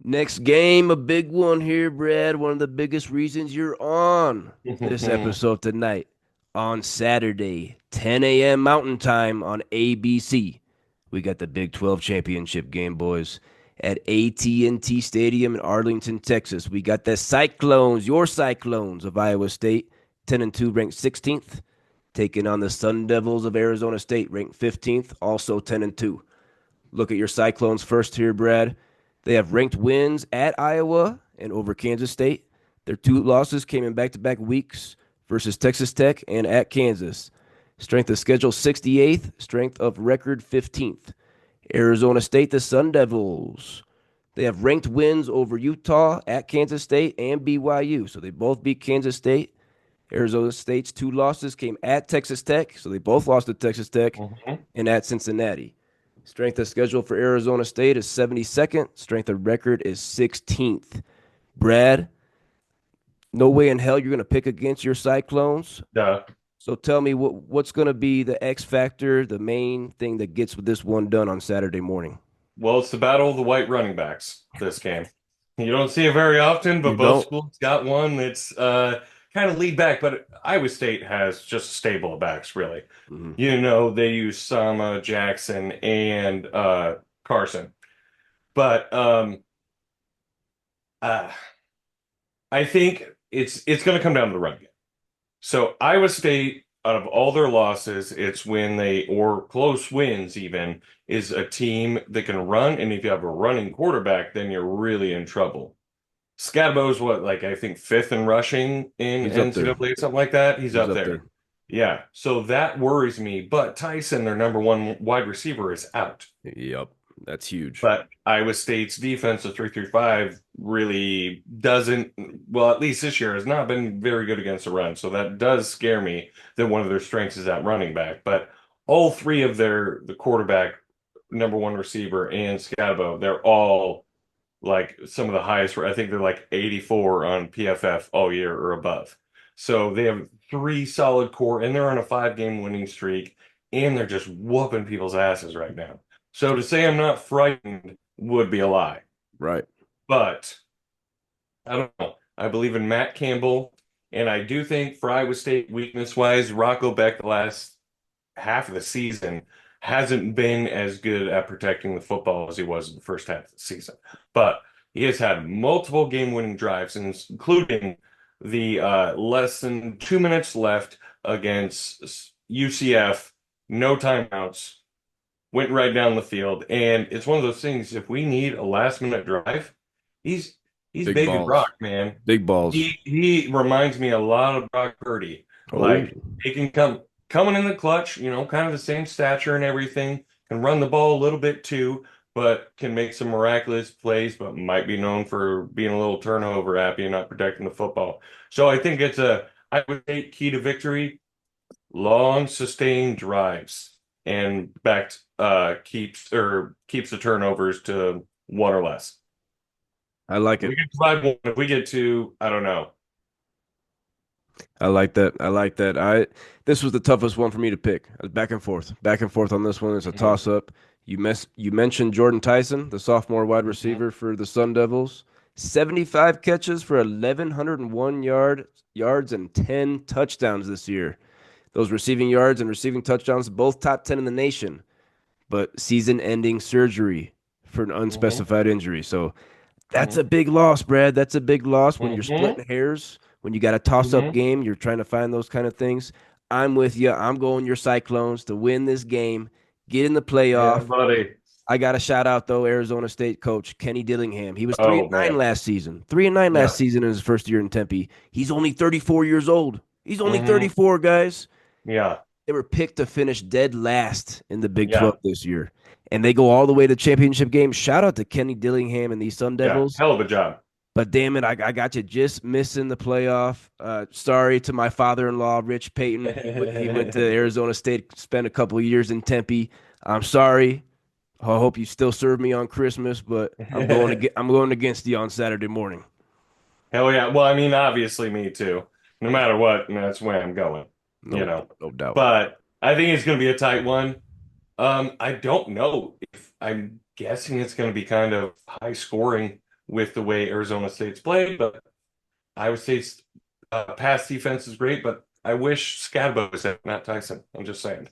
Next game, a big one here, Brad. One of the biggest reasons you're on this episode tonight on Saturday, 10 a.m. Mountain Time on ABC. We got the Big 12 championship game, boys, at AT&T Stadium in Arlington, Texas. We got the Cyclones, your Cyclones of Iowa State, 10 and 2, ranked 16th, taking on the Sun Devils of Arizona State, ranked 15th, also 10 and 2. Look at your Cyclones first here, Brad. They have ranked wins at Iowa and over Kansas State. Their two losses came in back-to-back weeks versus Texas Tech and at Kansas. Strength of schedule 68th, strength of record 15th. Arizona State, the Sun Devils. They have ranked wins over Utah, at Kansas State, and BYU. So they both beat Kansas State. Arizona State's two losses came at Texas Tech. So they both lost to Texas Tech Mhm. and at Cincinnati. Strength of schedule for Arizona State is 72nd. Strength of record is 16th. Brad, no way in hell you're going to pick against your Cyclones. Duh. So tell me what's going to be the X factor, the main thing that gets this one done on Saturday morning. Well, it's the battle of the white running backs this game. You don't see it very often, You but both don't? schools got one. It's kind of lead back, but Iowa State has just a stable of backs, really. Mm-hmm. They use Sama, Jackson, and Carson. But uh, I think it's going to come down to the run game. So Iowa State, out of all their losses, it's when they, or close wins even, is a team that can run. And if you have a running quarterback, then you're really in trouble. Scadabo's what, like I think fifth in rushing in He's up there. NCAA, something like that. He's He's up up there. there. Yeah. So that worries me. But Tyson, their number one wide receiver, is out. Yep. That's huge. But Iowa State's defense of 3-3-5 really doesn't, well, at least this year has not been very good against the run. So that does scare me that one of their strengths is at running back. But all three of the quarterback, number one receiver, and Scabo, they're all like some of the highest. I think they're like 84 on PFF all year or above. So they have three solid core, and they're on a 5-game winning streak, and they're just whooping people's asses right now. So to say I'm not frightened would be a lie. Right. But I don't know. I believe in Matt Campbell, and I do think for Iowa State weakness wise, Rocco Beck the last half of the season hasn't been as good at protecting the football as he was in the first half of the season. But he has had multiple game-winning drives, including the less than 2 minutes left against UCF, no timeouts, went right down the field. And it's one of those things, if we need a last-minute drive, he's he's Big Baby balls. Brock, man. Big balls. He reminds me a lot of Brock Purdy. Oh, Like he can coming in the clutch, kind of the same stature and everything, can run the ball a little bit too, but can make some miraculous plays, but might be known for being a little turnover happy and not protecting the football. So I think I would say key to victory, long sustained drives and keeps the turnovers to one or less. I like If it. we get to 5-1, if we get to, I don't know. I like that. I like that. This was the toughest one for me to pick. I was back and forth on this one. It's a Mhm. toss up. You mentioned Jordan Tyson, the sophomore wide receiver for the Sun Devils. 75 catches for 1,101 yards and 10 touchdowns this year. Those receiving yards and receiving touchdowns, both top 10 in the nation, but season-ending surgery for an Mhm. unspecified injury. So that's Mhm. a big loss, Brad. That's a big loss when you're Mhm. splitting hairs, when you got a toss up Mhm. game, you're trying to find those kind of things. I'm with you. I'm going your Cyclones to win this game, get in the Yeah, playoff. buddy. I got to shout out though Arizona State coach Kenny Dillingham. He was 3 and Oh 9 man. last season. 3 and 9 last Yeah. season in his first year in Tempe. He's only 34 years old. He's only Mhm. 34, guys. Yeah. They were picked to finish dead last in the Big Yeah. 12 this year. And they go all the way to championship game. Shout out to Kenny Dillingham and these Sun Yeah. Devils. Hell of a job. But damn it, I got you just missing the playoff. Sorry to my father-in-law, Rich Payton. He went to Arizona State, spent a couple of years in Tempe. I'm sorry. I hope you still serve me on Christmas, but I'm going against you on Saturday morning. Hell yeah. Well, I mean, obviously me too. No matter what, and that's where I'm going, you No, know. no doubt. But I think it's going to be a tight one. I don't know if I'm guessing it's going to be kind of high scoring. with the way Arizona State's played, but Iowa State's pass defense is great, but I wish Scadabo was at Matt Tyson. I'm just saying.